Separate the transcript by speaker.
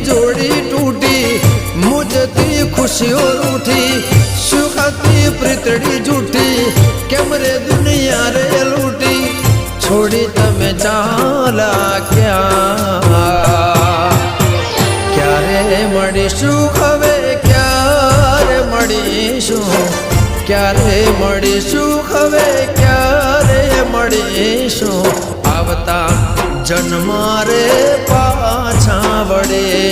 Speaker 1: जोड़ी टूटी मुझती खुशियों रूठी सुखती प्रीतड़ी झूठी कैमरे दुनिया रे लूटी छोड़ी तमे चाला क्या क्यारे मळीशुं हवे क्यारे मळीशुं क्यारे मळीशुं हवे क्यारे मळीशुं आवता जन्मा रे पाछा वळीशुं।